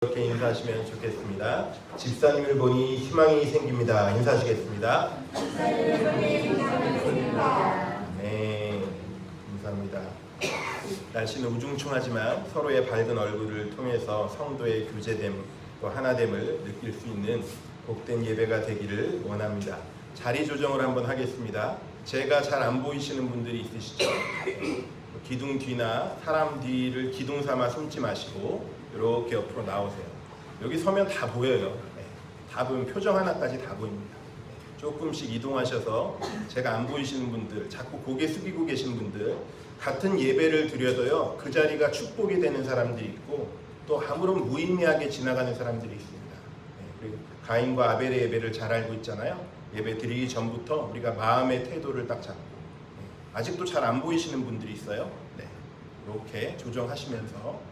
이렇게 인사하시면 좋겠습니다. 집사님을 보니 희망이 생깁니다. 인사하시겠습니다. 네, 감사합니다. 날씨는 우중충하지만 서로의 밝은 얼굴을 통해서 성도의 교제됨 또 하나됨을 느낄 수 있는 복된 예배가 되기를 원합니다. 자리 조정을 한번 하겠습니다. 제가 잘 안 보이시는 분들이 있으시죠? 기둥 뒤나 사람 뒤를 기둥 삼아 숨지 마시고 이렇게 옆으로 나오세요. 여기 서면 다 보여요. 다 보면 표정 하나까지 다 보입니다. 조금씩 이동하셔서 제가 안 보이시는 분들, 자꾸 고개 숙이고 계신 분들, 같은 예배를 드려도요 그 자리가 축복이 되는 사람들이 있고 또 아무런 무의미하게 지나가는 사람들이 있습니다. 그리고 가인과 아벨의 예배를 잘 알고 있잖아요. 예배 드리기 전부터 우리가 마음의 태도를 딱 잡고, 아직도 잘 안 보이시는 분들이 있어요. 이렇게 조정하시면서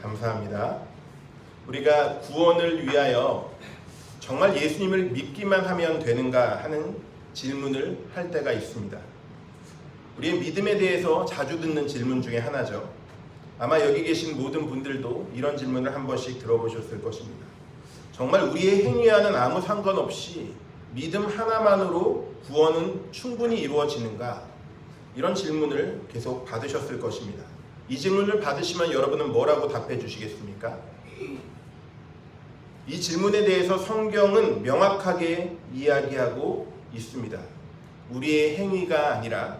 감사합니다. 우리가 구원을 위하여 정말 예수님을 믿기만 하면 되는가 하는 질문을 할 때가 있습니다. 우리의 믿음에 대해서 자주 듣는 질문 중에 하나죠. 아마 여기 계신 모든 분들도 이런 질문을 한 번씩 들어보셨을 것입니다. 정말 우리의 행위와는 아무 상관없이 믿음 하나만으로 구원은 충분히 이루어지는가? 이런 질문을 계속 받으셨을 것입니다. 이 질문을 받으시면 여러분은 뭐라고 답해 주시겠습니까? 이 질문에 대해서 성경은 명확하게 이야기하고 있습니다. 우리의 행위가 아니라,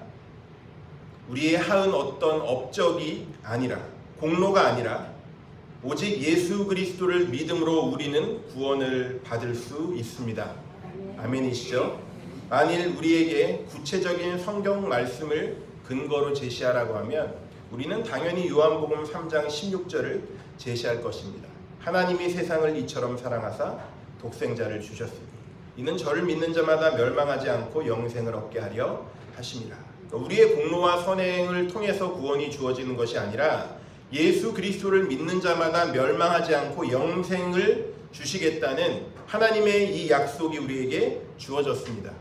우리의 하은 어떤 업적이 아니라, 공로가 아니라 오직 예수 그리스도를 믿음으로 우리는 구원을 받을 수 있습니다. 아멘이시죠? 만일 우리에게 구체적인 성경 말씀을 근거로 제시하라고 하면 우리는 당연히 요한복음 3장 16절을 제시할 것입니다. 하나님이 세상을 이처럼 사랑하사 독생자를 주셨으니 이는 저를 믿는 자마다 멸망하지 않고 영생을 얻게 하려 하심이라. 우리의 공로와 선행을 통해서 구원이 주어지는 것이 아니라 예수 그리스도를 믿는 자마다 멸망하지 않고 영생을 주시겠다는 하나님의 이 약속이 우리에게 주어졌습니다.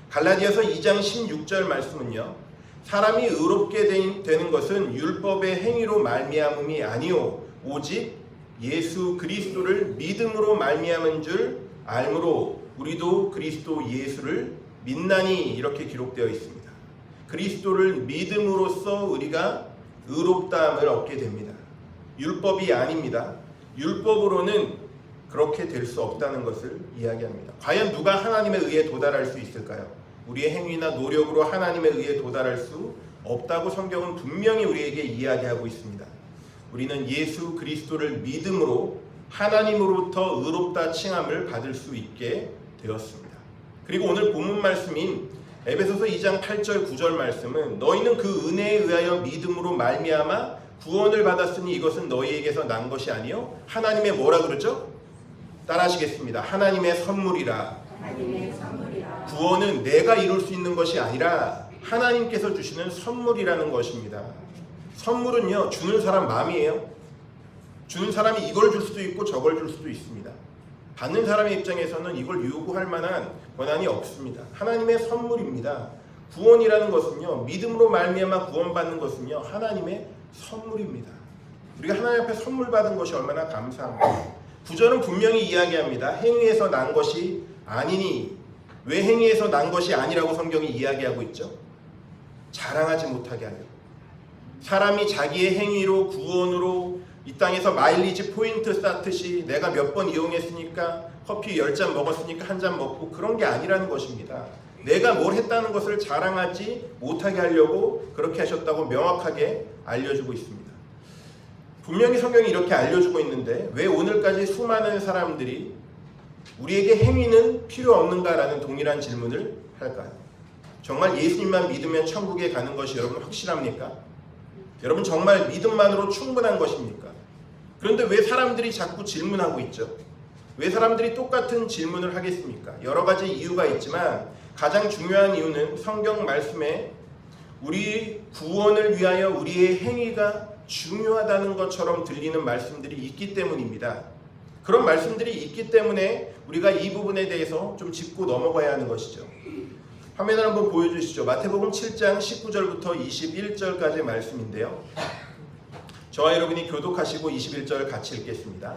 갈라디아서 2장 16절 말씀은요, 사람이 의롭게 되는 것은 율법의 행위로 말미암음이 아니요 오직 예수 그리스도를 믿음으로 말미암은 줄 알므로 우리도 그리스도 예수를 믿나니, 이렇게 기록되어 있습니다. 그리스도를 믿음으로써 우리가 의롭다함을 얻게 됩니다. 율법이 아닙니다. 율법으로는 그렇게 될 수 없다는 것을 이야기합니다. 과연 누가 하나님에 의해 도달할 수 있을까요? 우리의 행위나 노력으로 하나님에 의해 도달할 수 없다고 성경은 분명히 우리에게 이야기하고 있습니다. 우리는 예수 그리스도를 믿음으로 하나님으로부터 의롭다 칭함을 받을 수 있게 되었습니다. 그리고 오늘 본문 말씀인 에베소서 2장 8절 9절 말씀은 너희는 그 은혜에 의하여 믿음으로 말미암아 구원을 받았으니 이것은 너희에게서 난 것이 아니요 하나님의 뭐라 그러죠? 따라하시겠습니다. 하나님의 선물이라. 구원은 내가 이룰 수 있는 것이 아니라 하나님께서 주시는 선물이라는 것입니다. 선물은요 주는 사람 마음이에요. 주는 사람이 이걸 줄 수도 있고 저걸 줄 수도 있습니다. 받는 사람의 입장에서는 이걸 요구할 만한 권한이 없습니다. 하나님의 선물입니다. 구원이라는 것은요, 믿음으로 말미암아 구원받는 것은요 하나님의 선물입니다. 우리가 하나님 앞에 선물 받은 것이 얼마나 감사합니다. 구절은 분명히 이야기합니다. 행위에서 난 것이 아니니. 왜 행위에서 난 것이 아니라고 성경이 이야기하고 있죠? 자랑하지 못하게 하려고. 사람이 자기의 행위로 구원으로 이 땅에서 마일리지 포인트 쌓듯이 내가 몇 번 이용했으니까 커피 10잔 먹었으니까 한 잔 먹고, 그런 게 아니라는 것입니다. 내가 뭘 했다는 것을 자랑하지 못하게 하려고 그렇게 하셨다고 명확하게 알려주고 있습니다. 분명히 성경이 이렇게 알려주고 있는데 왜 오늘까지 수많은 사람들이 우리에게 행위는 필요 없는가라는 동일한 질문을 할까요? 정말 예수님만 믿으면 천국에 가는 것이 여러분 확실합니까? 여러분 정말 믿음만으로 충분한 것입니까? 그런데 왜 사람들이 자꾸 질문하고 있죠? 왜 사람들이 똑같은 질문을 하겠습니까? 여러 가지 이유가 있지만 가장 중요한 이유는 성경 말씀에 우리 구원을 위하여 우리의 행위가 중요하다는 것처럼 들리는 말씀들이 있기 때문입니다. 그런 말씀들이 있기 때문에 우리가 이 부분에 대해서 좀 짚고 넘어가야 하는 것이죠. 화면을 한번 보여주시죠. 마태복음 7장 19절부터 21절까지의 말씀인데요. 저와 여러분이 교독하시고 21절 같이 읽겠습니다.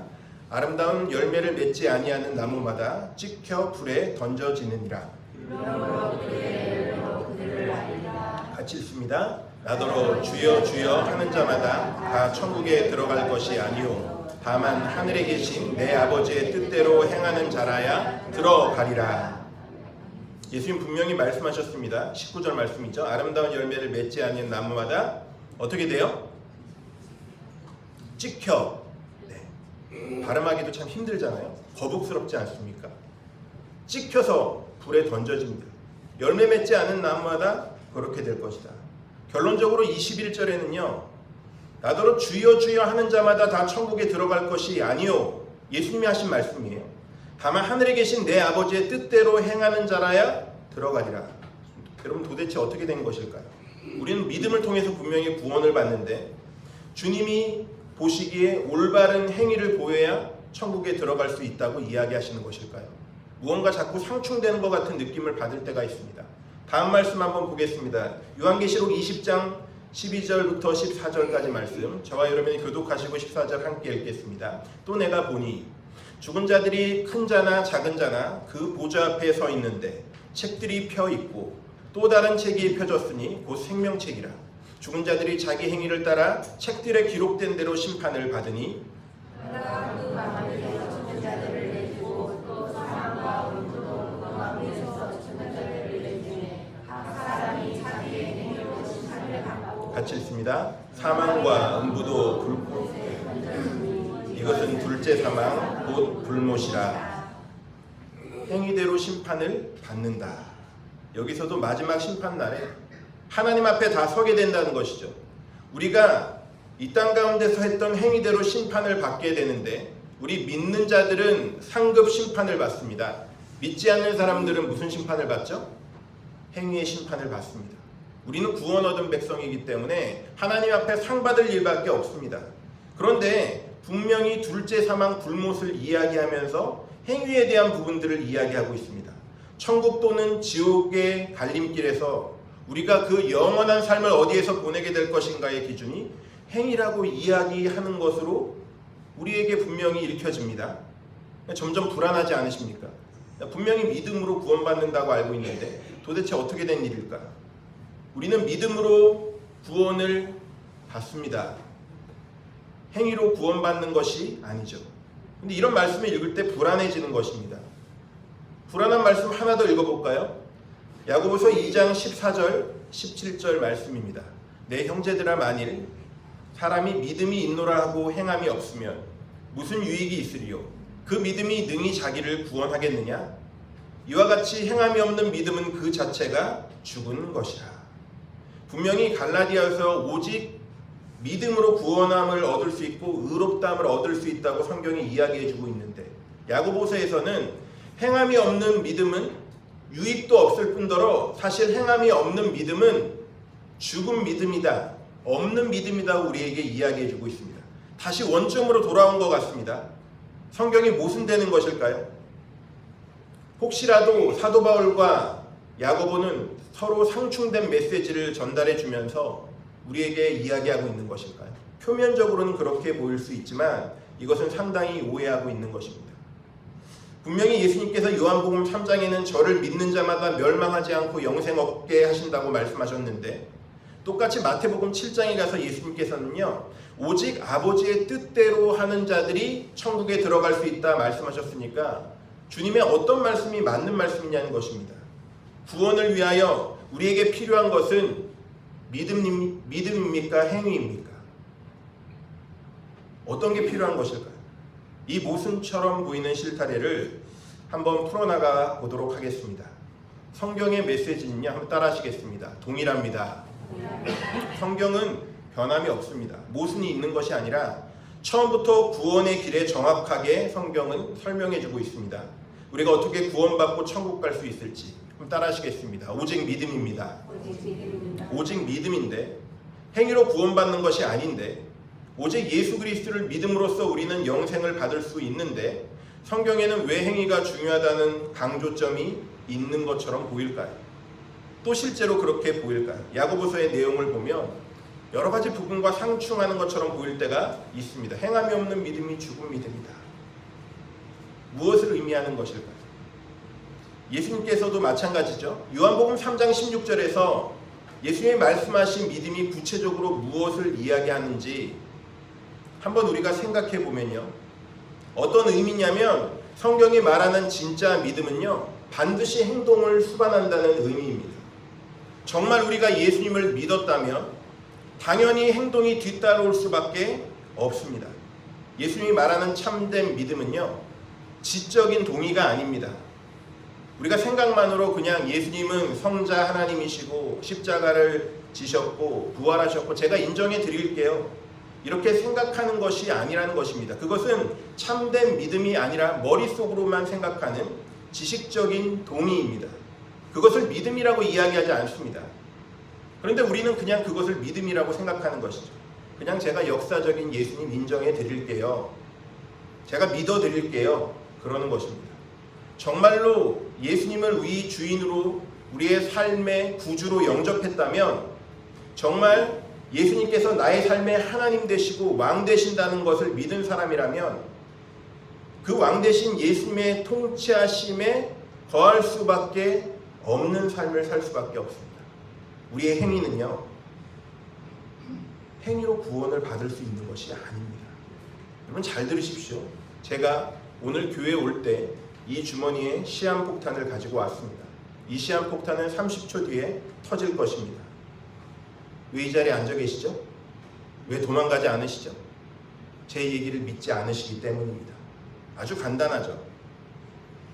아름다운 열매를 맺지 아니하는 나무마다 찍혀 불에 던져지느니라. 같이 읽습니다. 나더러 주여 주여 하는 자마다 다 천국에 들어갈 것이 아니요 다만 하늘에 계신 내 아버지의 뜻대로 행하는 자라야 들어가리라. 예수님 분명히 말씀하셨습니다. 19절 말씀이죠. 아름다운 열매를 맺지 아니한 나무마다 어떻게 돼요? 찍혀. 네. 발음하기도 참 힘들잖아요. 거북스럽지 않습니까? 찍혀서 불에 던져집니다. 열매 맺지 않은 나무마다 그렇게 될 것이다. 결론적으로 21절에는요. 나더러 주여 주여 하는 자마다 다 천국에 들어갈 것이 아니요. 예수님이 하신 말씀이에요. 다만 하늘에 계신 내 아버지의 뜻대로 행하는 자라야 들어가리라. 여러분 도대체 어떻게 된 것일까요? 우리는 믿음을 통해서 분명히 구원을 받는데 주님이 보시기에 올바른 행위를 보여야 천국에 들어갈 수 있다고 이야기하시는 것일까요? 무언가 자꾸 상충되는 것 같은 느낌을 받을 때가 있습니다. 다음 말씀 한번 보겠습니다. 요한계시록 20장 12절부터 14절까지 말씀, 저와 여러분이 교독하시고 14절 함께 읽겠습니다. 또 내가 보니 죽은 자들이 큰 자나 작은 자나 그 보좌 앞에 서 있는데 책들이 펴 있고 또 다른 책이 펴졌으니 곧 생명책이라. 죽은 자들이 자기 행위를 따라 책들에 기록된 대로 심판을 받으니 같이 읽습니다. 사망과 음부도 불못, 이것은 둘째 사망 곧 불못이라. 행위대로 심판을 받는다. 여기서도 마지막 심판날에 하나님 앞에 다 서게 된다는 것이죠. 우리가 이 땅 가운데서 했던 행위대로 심판을 받게 되는데 우리 믿는 자들은 상급 심판을 받습니다. 믿지 않는 사람들은 무슨 심판을 받죠? 행위의 심판을 받습니다. 우리는 구원 얻은 백성이기 때문에 하나님 앞에 상 받을 일밖에 없습니다. 그런데 분명히 둘째 사망 불못을 이야기하면서 행위에 대한 부분들을 이야기하고 있습니다. 천국 또는 지옥의 갈림길에서 우리가 그 영원한 삶을 어디에서 보내게 될 것인가의 기준이 행위라고 이야기하는 것으로 우리에게 분명히 읽혀집니다. 점점 불안하지 않으십니까? 분명히 믿음으로 구원받는다고 알고 있는데 도대체 어떻게 된 일일까? 우리는 믿음으로 구원을 받습니다. 행위로 구원받는 것이 아니죠. 근데 이런 말씀을 읽을 때 불안해지는 것입니다. 불안한 말씀 하나 더 읽어볼까요? 야고보서 2장 14절 17절 말씀입니다. 내 형제들아 만일 사람이 믿음이 있노라 하고 행함이 없으면 무슨 유익이 있으리요? 그 믿음이 능히 자기를 구원하겠느냐? 이와 같이 행함이 없는 믿음은 그 자체가 죽은 것이라. 분명히 갈라디아에서 오직 믿음으로 구원함을 얻을 수 있고 의롭다함을 얻을 수 있다고 성경이 이야기해주고 있는데 야고보서에서는 행함이 없는 믿음은 유익도 없을 뿐더러 사실 행함이 없는 믿음은 죽은 믿음이다, 없는 믿음이다 우리에게 이야기해주고 있습니다. 다시 원점으로 돌아온 것 같습니다. 성경이 모순되는 것일까요? 혹시라도 사도 바울과 야고보는 서로 상충된 메시지를 전달해 주면서 우리에게 이야기하고 있는 것일까요? 표면적으로는 그렇게 보일 수 있지만 이것은 상당히 오해하고 있는 것입니다. 분명히 예수님께서 요한복음 3장에는 저를 믿는 자마다 멸망하지 않고 영생 얻게 하신다고 말씀하셨는데 똑같이 마태복음 7장에 가서 예수님께서는요 오직 아버지의 뜻대로 하는 자들이 천국에 들어갈 수 있다 말씀하셨으니까 주님의 어떤 말씀이 맞는 말씀이냐는 것입니다. 구원을 위하여 우리에게 필요한 것은 믿음입니까? 행위입니까? 어떤 게 필요한 것일까요? 이 모순처럼 보이는 실타래를 한번 풀어나가 보도록 하겠습니다. 성경의 메시지는요, 한번 따라 하시겠습니다. 동일합니다. 성경은 변함이 없습니다. 모순이 있는 것이 아니라 처음부터 구원의 길에 정확하게 성경은 설명해주고 있습니다. 우리가 어떻게 구원받고 천국 갈 수 있을지 한번 따라 하시겠습니다. 오직 믿음입니다. 오직 믿음인데 행위로 구원받는 것이 아닌데 오직 예수 그리스도를 믿음으로써 우리는 영생을 받을 수 있는데 성경에는 왜 행위가 중요하다는 강조점이 있는 것처럼 보일까요? 또 실제로 그렇게 보일까요? 야고보서의 내용을 보면 여러 가지 부분과 상충하는 것처럼 보일 때가 있습니다. 행함이 없는 믿음이 죽은 믿음이다. 무엇을 의미하는 것일까요? 예수님께서도 마찬가지죠. 요한복음 3장 16절에서 예수님이 말씀하신 믿음이 구체적으로 무엇을 이야기하는지 한번 우리가 생각해 보면요. 어떤 의미냐면 성경이 말하는 진짜 믿음은요, 반드시 행동을 수반한다는 의미입니다. 정말 우리가 예수님을 믿었다면 당연히 행동이 뒤따라올 수밖에 없습니다. 예수님이 말하는 참된 믿음은요, 지적인 동의가 아닙니다. 우리가 생각만으로 그냥 예수님은 성자 하나님이시고 십자가를 지셨고 부활하셨고 제가 인정해 드릴게요, 이렇게 생각하는 것이 아니라는 것입니다. 그것은 참된 믿음이 아니라 머릿속으로만 생각하는 지식적인 동의입니다. 그것을 믿음이라고 이야기하지 않습니다. 그런데 우리는 그냥 그것을 믿음이라고 생각하는 것이죠. 그냥 제가 역사적인 예수님 인정해 드릴게요, 제가 믿어 드릴게요, 그러는 것입니다. 정말로 예수님을 우리 주인으로 우리의 삶의 구주로 영접했다면, 정말 예수님께서 나의 삶의 하나님 되시고 왕 되신다는 것을 믿은 사람이라면 그 왕 되신 예수님의 통치하심에 거할 수밖에 없는 삶을 살 수밖에 없습니다. 우리의 행위는요, 행위로 구원을 받을 수 있는 것이 아닙니다. 여러분 잘 들으십시오. 제가 오늘 교회에 올 때 이 주머니에 시한폭탄을 가지고 왔습니다. 이 시한폭탄은 30초 뒤에 터질 것입니다. 왜 이 자리에 앉아 계시죠? 왜 도망가지 않으시죠? 제 얘기를 믿지 않으시기 때문입니다. 아주 간단하죠.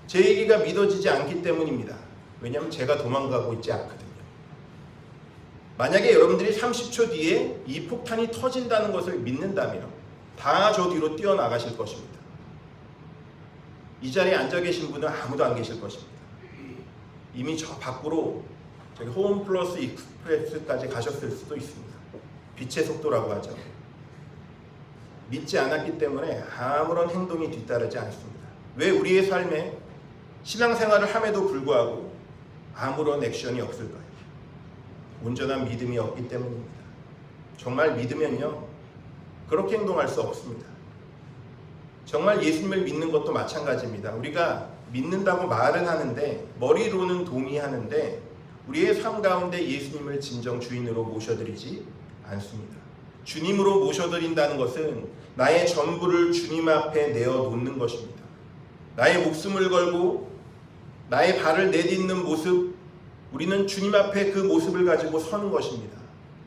제 얘기가 믿어지지 않기 때문입니다. 왜냐하면 제가 도망가고 있지 않거든요. 만약에 여러분들이 30초 뒤에 이 폭탄이 터진다는 것을 믿는다면 다 저 뒤로 뛰어나가실 것입니다. 이 자리에 앉아 계신 분은 아무도 안 계실 것입니다. 이미 저 밖으로 저기 홈플러스 익스프레스까지 가셨을 수도 있습니다. 빛의 속도라고 하죠. 믿지 않았기 때문에 아무런 행동이 뒤따르지 않습니다. 왜 우리의 삶에 신앙생활을 함에도 불구하고 아무런 액션이 없을까요? 온전한 믿음이 없기 때문입니다. 정말 믿으면요, 그렇게 행동할 수 없습니다. 정말 예수님을 믿는 것도 마찬가지입니다. 우리가 믿는다고 말은 하는데, 머리로는 동의하는데 우리의 삶 가운데 예수님을 진정 주인으로 모셔드리지 않습니다. 주님으로 모셔드린다는 것은 나의 전부를 주님 앞에 내어놓는 것입니다. 나의 목숨을 걸고 나의 발을 내딛는 모습, 우리는 주님 앞에 그 모습을 가지고 서는 것입니다.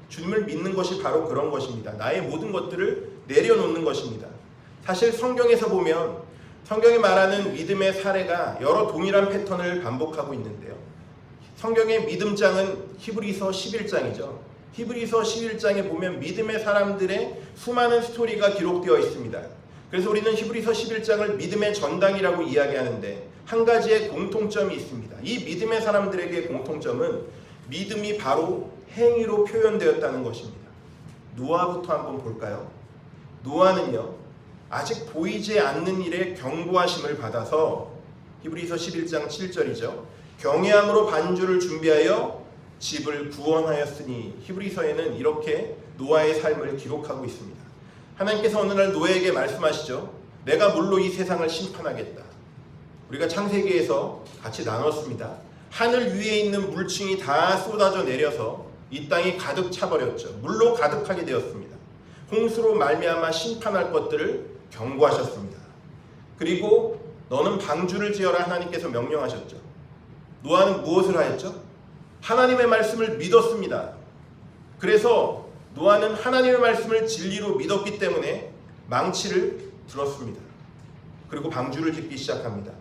주님을 믿는 것이 바로 그런 것입니다. 나의 모든 것들을 내려놓는 것입니다. 사실 성경에서 보면 성경이 말하는 믿음의 사례가 여러 동일한 패턴을 반복하고 있는데요. 성경의 믿음장은 히브리서 11장이죠. 히브리서 11장에 보면 믿음의 사람들의 수많은 스토리가 기록되어 있습니다. 그래서 우리는 히브리서 11장을 믿음의 전당이라고 이야기하는데 한 가지의 공통점이 있습니다. 이 믿음의 사람들에게 공통점은 믿음이 바로 행위로 표현되었다는 것입니다. 노아부터 한번 볼까요? 노아는요, 아직 보이지 않는 일에 경고하심을 받아서 히브리서 11장 7절이죠. 경외함으로 반주를 준비하여 집을 구원하였으니, 히브리서에는 이렇게 노아의 삶을 기록하고 있습니다. 하나님께서 어느 날 노아에게 말씀하시죠. 내가 물로 이 세상을 심판하겠다. 우리가 창세기에서 같이 나눴습니다. 하늘 위에 있는 물층이 다 쏟아져 내려서 이 땅이 가득 차버렸죠. 물로 가득하게 되었습니다. 홍수로 말미암아 심판할 것들을 경고하셨습니다. 그리고 너는 방주를 지어라 하나님께서 명령하셨죠. 노아는 무엇을 하였죠? 하나님의 말씀을 믿었습니다. 그래서 노아는 하나님의 말씀을 진리로 믿었기 때문에 망치를 들었습니다. 그리고 방주를 짓기 시작합니다.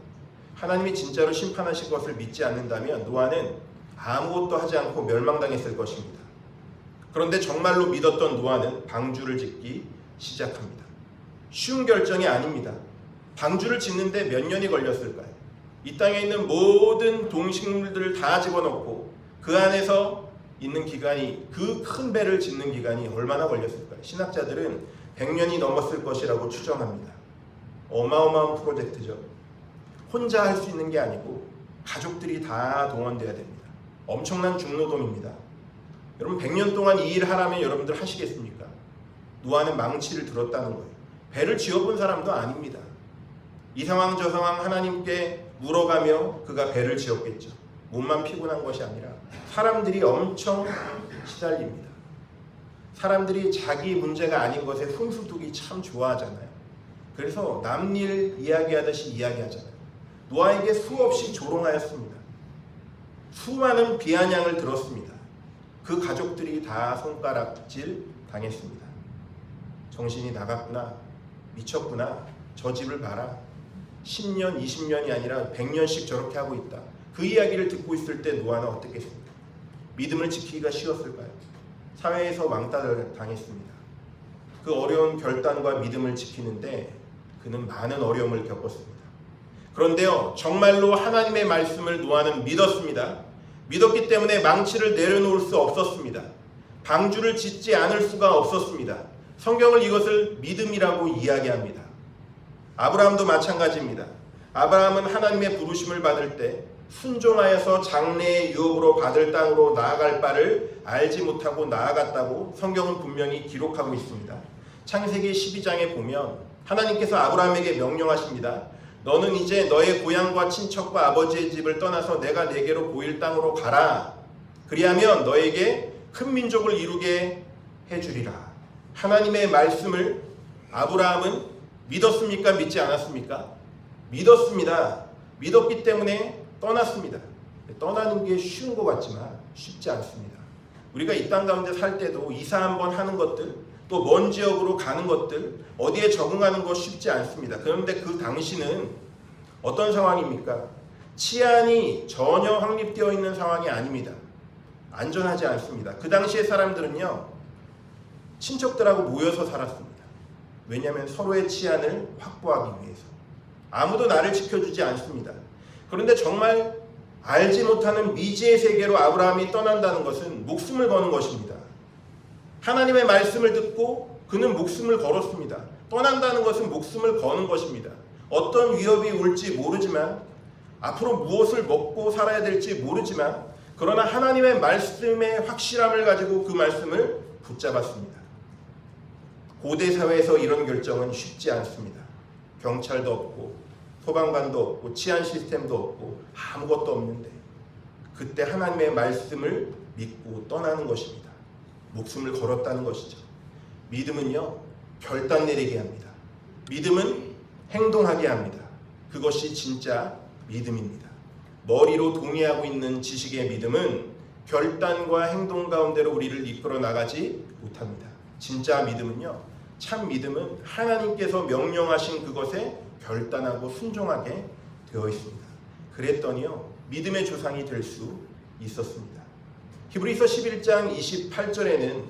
하나님이 진짜로 심판하실 것을 믿지 않는다면 노아는 아무것도 하지 않고 멸망당했을 것입니다. 그런데 정말로 믿었던 노아는 방주를 짓기 시작합니다. 쉬운 결정이 아닙니다. 방주를 짓는데 몇 년이 걸렸을까요? 이 땅에 있는 모든 동식물들을 다 집어넣고 그 안에서 있는 기간이, 그 큰 배를 짓는 기간이 얼마나 걸렸을까요? 신학자들은 100년이 넘었을 것이라고 추정합니다. 어마어마한 프로젝트죠. 혼자 할 수 있는 게 아니고 가족들이 다 동원돼야 됩니다. 엄청난 중노동입니다. 여러분 100년 동안 이 일 하라면 여러분들 하시겠습니까? 노아는 망치를 들었다는 거예요. 배를 지어본 사람도 아닙니다. 이 상황 저 상황 하나님께 물어가며 그가 배를 지었겠죠. 몸만 피곤한 것이 아니라 사람들이 엄청 시달립니다. 사람들이 자기 문제가 아닌 것에 훈수 두기 참 좋아하잖아요. 그래서 남일 이야기하듯이 이야기하잖아요. 노아에게 수없이 조롱하였습니다. 수많은 비아냥을 들었습니다. 그 가족들이 다 손가락질 당했습니다. 정신이 나갔구나, 미쳤구나, 저 집을 봐라, 10년, 20년이 아니라 100년씩 저렇게 하고 있다. 그 이야기를 듣고 있을 때 노아는 어떻겠습니까? 믿음을 지키기가 쉬웠을까요? 사회에서 왕따를 당했습니다. 그 어려운 결단과 믿음을 지키는데 그는 많은 어려움을 겪었습니다. 그런데요, 정말로 하나님의 말씀을 노아는 믿었습니다. 믿었기 때문에 망치를 내려놓을 수 없었습니다. 방주를 짓지 않을 수가 없었습니다. 성경을 이것을 믿음이라고 이야기합니다. 아브라함도 마찬가지입니다. 아브라함은 하나님의 부르심을 받을 때 순종하여서 장래의 유업으로 받을 땅으로 나아갈 바를 알지 못하고 나아갔다고 성경은 분명히 기록하고 있습니다. 창세기 12장에 보면 하나님께서 아브라함에게 명령하십니다. 너는 이제 너의 고향과 친척과 아버지의 집을 떠나서 내가 내게로 보일 땅으로 가라. 그리하면 너에게 큰 민족을 이루게 해주리라. 하나님의 말씀을 아브라함은 믿었습니까? 믿지 않았습니까? 믿었습니다. 믿었기 때문에 떠났습니다. 떠나는 게 쉬운 것 같지만 쉽지 않습니다. 우리가 이 땅 가운데 살 때도 이사 한번 하는 것들, 또 먼 지역으로 가는 것들, 어디에 적응하는 것 쉽지 않습니다. 그런데 그 당시는 어떤 상황입니까? 치안이 전혀 확립되어 있는 상황이 아닙니다. 안전하지 않습니다. 그 당시의 사람들은요, 친척들하고 모여서 살았습니다. 왜냐하면 서로의 치안을 확보하기 위해서. 아무도 나를 지켜주지 않습니다. 그런데 정말 알지 못하는 미지의 세계로 아브라함이 떠난다는 것은 목숨을 거는 것입니다. 하나님의 말씀을 듣고 그는 목숨을 걸었습니다. 떠난다는 것은 목숨을 거는 것입니다. 어떤 위협이 올지 모르지만, 앞으로 무엇을 먹고 살아야 될지 모르지만, 그러나 하나님의 말씀의 확실함을 가지고 그 말씀을 붙잡았습니다. 고대 사회에서 이런 결정은 쉽지 않습니다. 경찰도 없고 소방관도 없고 치안 시스템도 없고 아무것도 없는데 그때 하나님의 말씀을 믿고 떠나는 것입니다. 목숨을 걸었다는 것이죠. 믿음은요, 결단 내리게 합니다. 믿음은 행동하게 합니다. 그것이 진짜 믿음입니다. 머리로 동의하고 있는 지식의 믿음은 결단과 행동 가운데로 우리를 이끌어 나가지 못합니다. 진짜 믿음은요, 참 믿음은 하나님께서 명령하신 그것에 결단하고 순종하게 되어 있습니다. 그랬더니요, 믿음의 조상이 될 수 있었습니다. 히브리서 11장 28절에는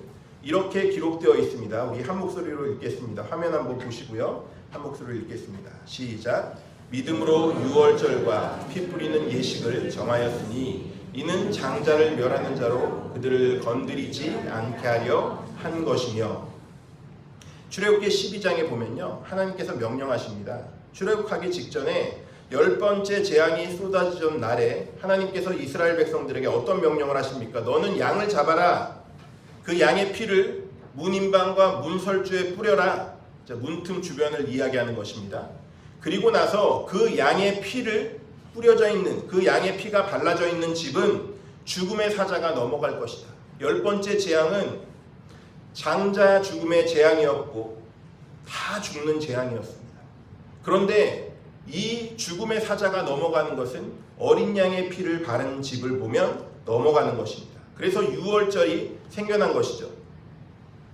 이렇게 기록되어 있습니다. 우리 한 목소리로 읽겠습니다. 화면 한번 보시고요, 한 목소리로 읽겠습니다. 시작. 믿음으로 유월절과 피 뿌리는 예식을 정하였으니 이는 장자를 멸하는 자로 그들을 건드리지 않게 하려 한 것이며. 출애굽기 12장에 보면요, 하나님께서 명령하십니다. 출애굽하기 직전에 10번째 재앙이 쏟아지던 날에 하나님께서 이스라엘 백성들에게 어떤 명령을 하십니까? 너는 양을 잡아라. 그 양의 피를 문인방과 문설주에 뿌려라. 문틈 주변을 이야기하는 것입니다. 그리고 나서 그 양의 피를 뿌려져 있는, 그 양의 피가 발라져 있는 집은 죽음의 사자가 넘어갈 것이다. 10번째 재앙은 장자 죽음의 재앙이었고 다 죽는 재앙이었습니다. 그런데 이 죽음의 사자가 넘어가는 것은 어린 양의 피를 바른 집을 보면 넘어가는 것입니다. 그래서 유월절이 생겨난 것이죠.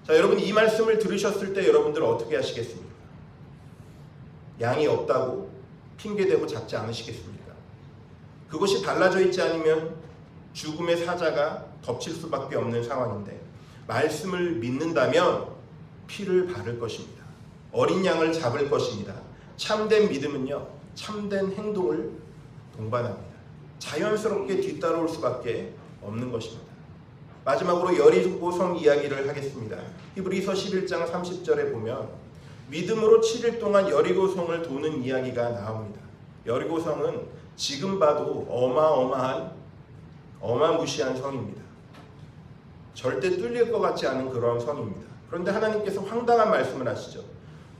자, 여러분, 이 말씀을 들으셨을 때 여러분들 어떻게 하시겠습니까? 양이 없다고 핑계대고 잡지 않으시겠습니까? 그것이 발라져 있지 않으면 죽음의 사자가 덮칠 수밖에 없는 상황인데, 말씀을 믿는다면 피를 바를 것입니다. 어린 양을 잡을 것입니다. 참된 믿음은요, 참된 행동을 동반합니다. 자연스럽게 뒤따라올 수밖에 없는 것입니다. 마지막으로 여리고성 이야기를 하겠습니다. 히브리서 11장 30절에 보면 믿음으로 7일 동안 여리고성을 도는 이야기가 나옵니다. 여리고성은 지금 봐도 어마어마한 어마무시한 성입니다. 절대 뚫릴 것 같지 않은 그런 성입니다. 그런데 하나님께서 황당한 말씀을 하시죠.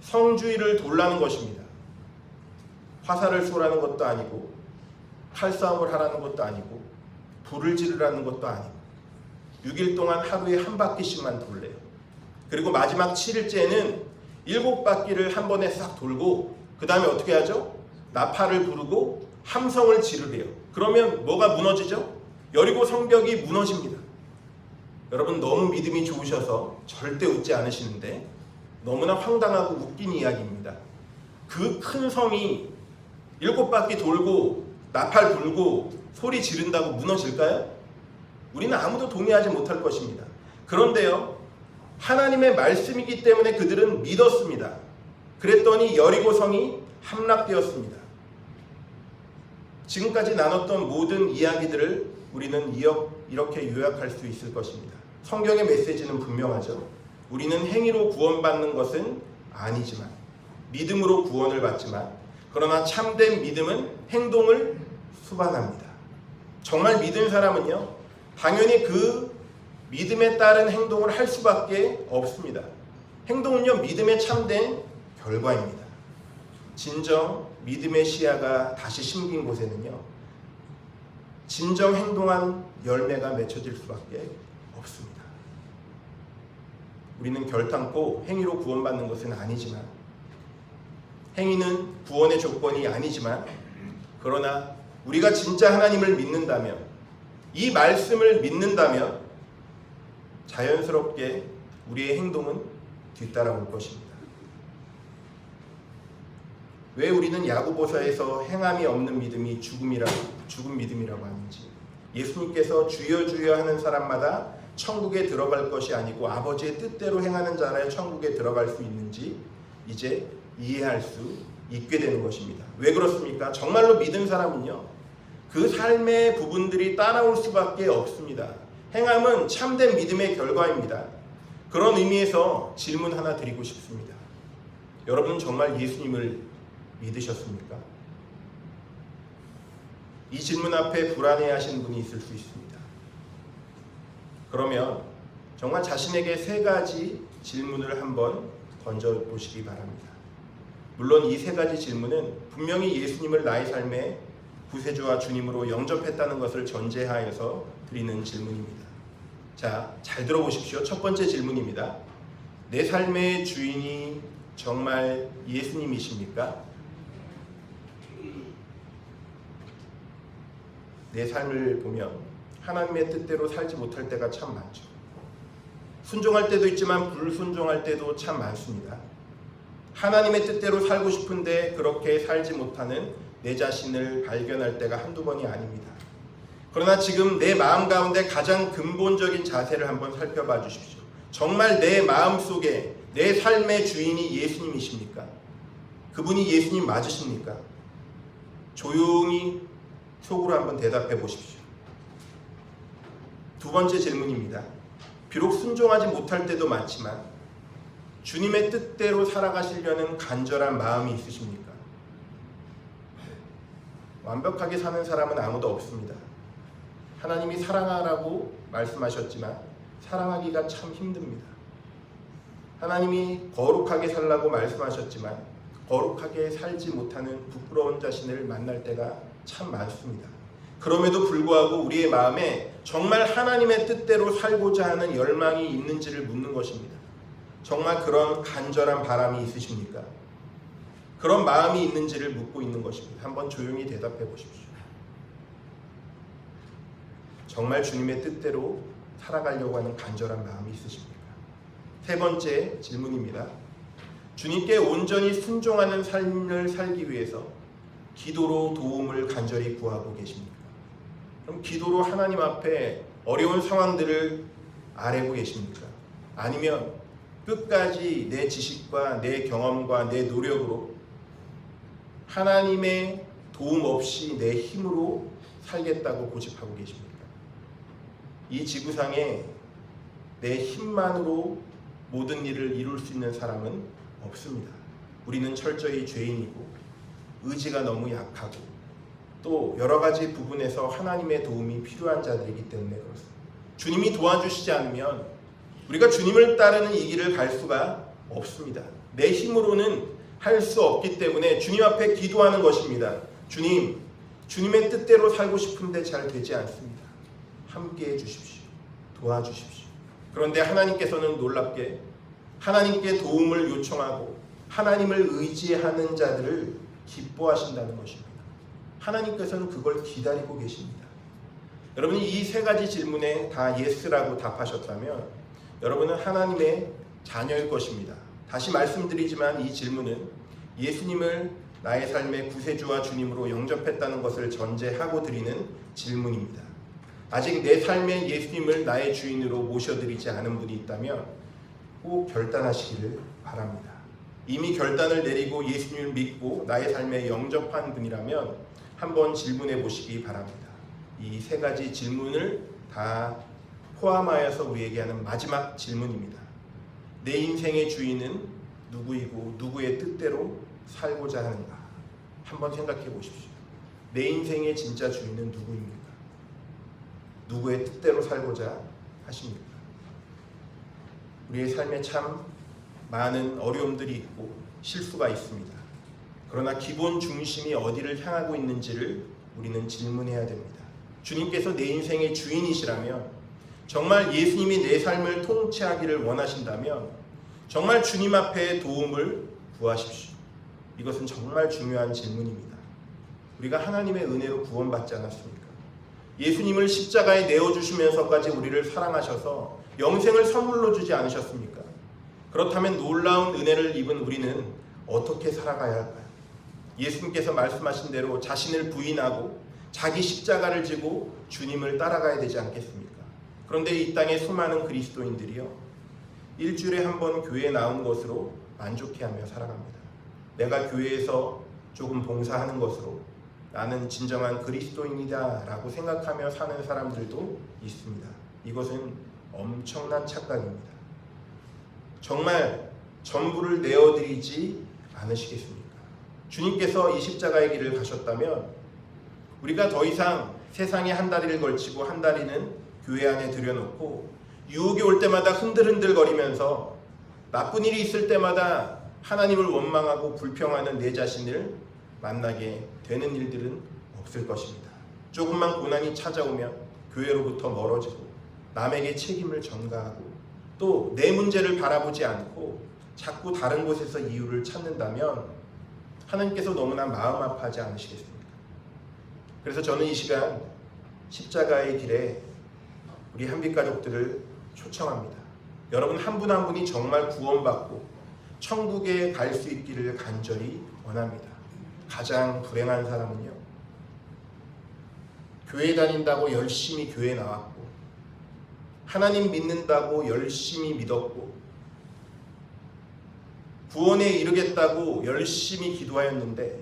성주위를 돌라는 것입니다. 화살을 쏘라는 것도 아니고 칼싸움을 하라는 것도 아니고 불을 지르라는 것도 아니고 6일 동안 하루에 한 바퀴씩만 돌래요. 그리고 마지막 7일째는 7바퀴를 한 번에 싹 돌고 그 다음에 어떻게 하죠? 나팔을 부르고 함성을 지르래요. 그러면 뭐가 무너지죠? 여리고 성벽이 무너집니다. 여러분 너무 믿음이 좋으셔서 절대 웃지 않으시는데 너무나 황당하고 웃긴 이야기입니다. 그 큰 성이 7바퀴 돌고 나팔 불고 소리 지른다고 무너질까요? 우리는 아무도 동의하지 못할 것입니다. 그런데요, 하나님의 말씀이기 때문에 그들은 믿었습니다. 그랬더니 여리고 성이 함락되었습니다. 지금까지 나눴던 모든 이야기들을 우리는 이렇게 요약할 수 있을 것입니다. 성경의 메시지는 분명하죠. 우리는 행위로 구원받는 것은 아니지만 믿음으로 구원을 받지만 그러나 참된 믿음은 행동을 수반합니다. 정말 믿은 사람은요, 당연히 그 믿음에 따른 행동을 할 수밖에 없습니다. 행동은요, 믿음의 참된 결과입니다. 진정 믿음의 씨앗가 다시 심긴 곳에는요, 진정 행동한 열매가 맺혀질 수밖에 없습니다. 우리는 결탄코 행위로 구원받는 것은 아니지만, 행위는 구원의 조건이 아니지만, 그러나 우리가 진짜 하나님을 믿는다면, 이 말씀을 믿는다면 자연스럽게 우리의 행동은 뒤따라올 것입니다. 왜 우리는 야고보서에서 행함이 없는 믿음이 죽은 믿음이라고 하는지, 예수님께서 주여 주여 하는 사람마다 천국에 들어갈 것이 아니고 아버지의 뜻대로 행하는 자라야 천국에 들어갈 수 있는지 이제 이해할 수 있게 되는 것입니다. 왜 그렇습니까? 정말로 믿은 사람은요, 그 삶의 부분들이 따라올 수밖에 없습니다. 행함은 참된 믿음의 결과입니다. 그런 의미에서 질문 하나 드리고 싶습니다. 여러분은 정말 예수님을 믿으셨습니까? 이 질문 앞에 불안해하시는 분이 있을 수 있습니다. 그러면 정말 자신에게 3가지 질문을 한번 던져보시기 바랍니다. 물론 이 3가지 질문은 분명히 예수님을 나의 삶에 구세주와 주님으로 영접했다는 것을 전제하여서 드리는 질문입니다. 자, 잘 들어보십시오. 첫 번째 질문입니다. 내 삶의 주인이 정말 예수님이십니까? 내 삶을 보면 하나님의 뜻대로 살지 못할 때가 참 많죠. 순종할 때도 있지만 불순종할 때도 참 많습니다. 하나님의 뜻대로 살고 싶은데 그렇게 살지 못하는 내 자신을 발견할 때가 한두 번이 아닙니다. 그러나 지금 내 마음 가운데 가장 근본적인 자세를 한번 살펴봐 주십시오. 정말 내 마음속에 내 삶의 주인이 예수님이십니까? 그분이 예수님 맞으십니까? 조용히 속으로 한번 대답해 보십시오. 두 번째 질문입니다. 비록 순종하지 못할 때도 많지만 주님의 뜻대로 살아가시려는 간절한 마음이 있으십니까? 완벽하게 사는 사람은 아무도 없습니다. 하나님이 사랑하라고 말씀하셨지만 사랑하기가 참 힘듭니다. 하나님이 거룩하게 살라고 말씀하셨지만 거룩하게 살지 못하는 부끄러운 자신을 만날 때가 참 많습니다. 그럼에도 불구하고 우리의 마음에 정말 하나님의 뜻대로 살고자 하는 열망이 있는지를 묻는 것입니다. 정말 그런 간절한 바람이 있으십니까? 그런 마음이 있는지를 묻고 있는 것입니다. 한번 조용히 대답해 보십시오. 정말 주님의 뜻대로 살아가려고 하는 간절한 마음이 있으십니까? 3번째 질문입니다. 주님께 온전히 순종하는 삶을 살기 위해서 기도로 도움을 간절히 구하고 계십니까? 그럼 기도로 하나님 앞에 어려운 상황들을 아뢰고 계십니까? 아니면 끝까지 내 지식과 내 경험과 내 노력으로 하나님의 도움 없이 내 힘으로 살겠다고 고집하고 계십니까? 이 지구상에 내 힘만으로 모든 일을 이룰 수 있는 사람은 없습니다. 우리는 철저히 죄인이고 의지가 너무 약하고 또 여러 가지 부분에서 하나님의 도움이 필요한 자들이기 때문에 그렇습니다. 주님이 도와주시지 않으면 우리가 주님을 따르는 이 길을 갈 수가 없습니다. 내 힘으로는 할 수 없기 때문에 주님 앞에 기도하는 것입니다. 주님, 주님의 뜻대로 살고 싶은데 잘 되지 않습니다. 함께해 주십시오. 도와주십시오. 그런데 하나님께서는 놀랍게 하나님께 도움을 요청하고 하나님을 의지하는 자들을 기뻐하신다는 것입니다. 하나님께서는 그걸 기다리고 계십니다. 여러분이 이 세 가지 질문에 다 예스라고 답하셨다면 여러분은 하나님의 자녀일 것입니다. 다시 말씀드리지만 이 질문은 예수님을 나의 삶의 구세주와 주님으로 영접했다는 것을 전제하고 드리는 질문입니다. 아직 내 삶에 예수님을 나의 주인으로 모셔드리지 않은 분이 있다면 꼭 결단하시기를 바랍니다. 이미 결단을 내리고 예수님을 믿고 나의 삶에 영접한 분이라면 한번 질문해 보시기 바랍니다. 이 세 가지 질문을 다 포함하여서 우리에게 하는 마지막 질문입니다. 내 인생의 주인은 누구이고 누구의 뜻대로 살고자 하는가? 한번 생각해 보십시오. 내 인생의 진짜 주인은 누구입니까? 누구의 뜻대로 살고자 하십니까? 우리의 삶에 참 많은 어려움들이 있고 실수가 있습니다. 그러나 기본 중심이 어디를 향하고 있는지를 우리는 질문해야 됩니다. 주님께서 내 인생의 주인이시라면, 정말 예수님이 내 삶을 통치하기를 원하신다면 정말 주님 앞에 도움을 구하십시오. 이것은 정말 중요한 질문입니다. 우리가 하나님의 은혜로 구원받지 않았습니까? 예수님을 십자가에 내어주시면서까지 우리를 사랑하셔서 영생을 선물로 주지 않으셨습니까? 그렇다면 놀라운 은혜를 입은 우리는 어떻게 살아가야 할까요? 예수님께서 말씀하신 대로 자신을 부인하고 자기 십자가를 지고 주님을 따라가야 되지 않겠습니까? 그런데 이 땅의 수많은 그리스도인들이요, 일주일에 한 번 교회에 나온 것으로 만족해하며 살아갑니다. 내가 교회에서 조금 봉사하는 것으로 나는 진정한 그리스도인이다 라고 생각하며 사는 사람들도 있습니다. 이것은 엄청난 착각입니다. 정말 전부를 내어드리지 않으시겠습니까? 주님께서 이 십자가의 길을 가셨다면 우리가 더 이상 세상에 한 다리를 걸치고 한 다리는 교회 안에 들여놓고 유혹이 올 때마다 흔들흔들거리면서 나쁜 일이 있을 때마다 하나님을 원망하고 불평하는 내 자신을 만나게 되는 일들은 없을 것입니다. 조금만 고난이 찾아오면 교회로부터 멀어지고 남에게 책임을 전가하고 또 내 문제를 바라보지 않고 자꾸 다른 곳에서 이유를 찾는다면 하나님께서 너무나 마음 아파하지 않으시겠습니까? 그래서 저는 이 시간 십자가의 길에 우리 한빛가족들을 초청합니다. 여러분 한 분 한 분이 정말 구원받고 천국에 갈 수 있기를 간절히 원합니다. 가장 불행한 사람은요, 교회 다닌다고 열심히 교회 나왔고 하나님 믿는다고 열심히 믿었고 구원에 이르겠다고 열심히 기도하였는데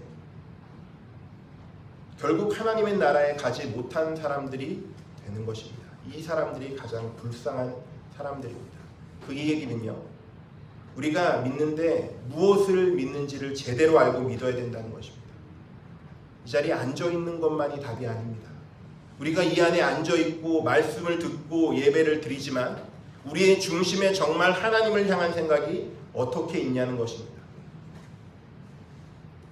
결국 하나님의 나라에 가지 못한 사람들이 되는 것입니다. 이 사람들이 가장 불쌍한 사람들입니다. 그 얘기는요, 우리가 믿는데 무엇을 믿는지를 제대로 알고 믿어야 된다는 것입니다. 이 자리에 앉아있는 것만이 답이 아닙니다. 우리가 이 안에 앉아있고 말씀을 듣고 예배를 드리지만 우리의 중심에 정말 하나님을 향한 생각이 어떻게 있냐는 것입니다.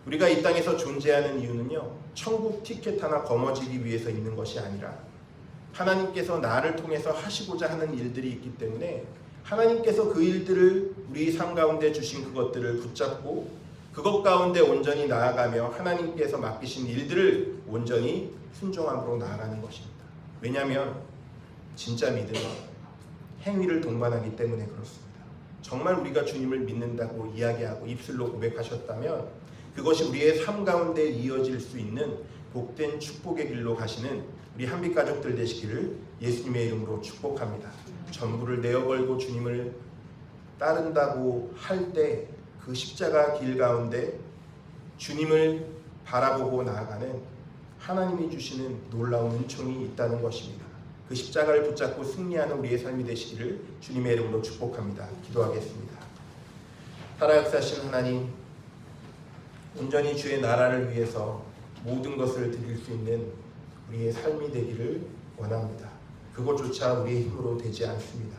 우리가 이 땅에서 존재하는 이유는요, 천국 티켓 하나 거머쥐기 위해서 있는 것이 아니라 하나님께서 나를 통해서 하시고자 하는 일들이 있기 때문에 하나님께서 그 일들을 우리 삶 가운데 주신 그것들을 붙잡고 그것 가운데 온전히 나아가며 하나님께서 맡기신 일들을 온전히 순종함으로 나아가는 것입니다. 왜냐하면 진짜 믿음은 행위를 동반하기 때문에 그렇습니다. 정말 우리가 주님을 믿는다고 이야기하고 입술로 고백하셨다면 그것이 우리의 삶 가운데 이어질 수 있는 복된 축복의 길로 가시는 우리 한빛가족들 되시기를 예수님의 이름으로 축복합니다. 전부를 내어걸고 주님을 따른다고 할 때 그 십자가 길 가운데 주님을 바라보고 나아가는 하나님이 주시는 놀라운 은총이 있다는 것입니다. 그 십자가를 붙잡고 승리하는 우리의 삶이 되시기를 주님의 이름으로 축복합니다. 기도하겠습니다. 살아 역사하신 하나님, 온전히 주의 나라를 위해서 모든 것을 드릴 수 있는 우리의 삶이 되기를 원합니다. 그것조차 우리의 힘으로 되지 않습니다.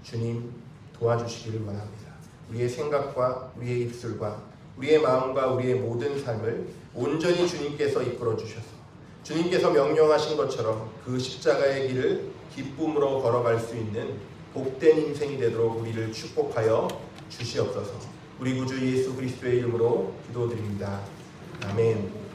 주님 도와주시기를 원합니다. 우리의 생각과 우리의 입술과 우리의 마음과 우리의 모든 삶을 온전히 주님께서 이끌어 주셔서 주님께서 명령하신 것처럼 그 십자가의 길을 기쁨으로 걸어갈 수 있는 복된 인생이 되도록 우리를 축복하여 주시옵소서. 우리 구주 예수 그리스도의 이름으로 기도드립니다. 아멘.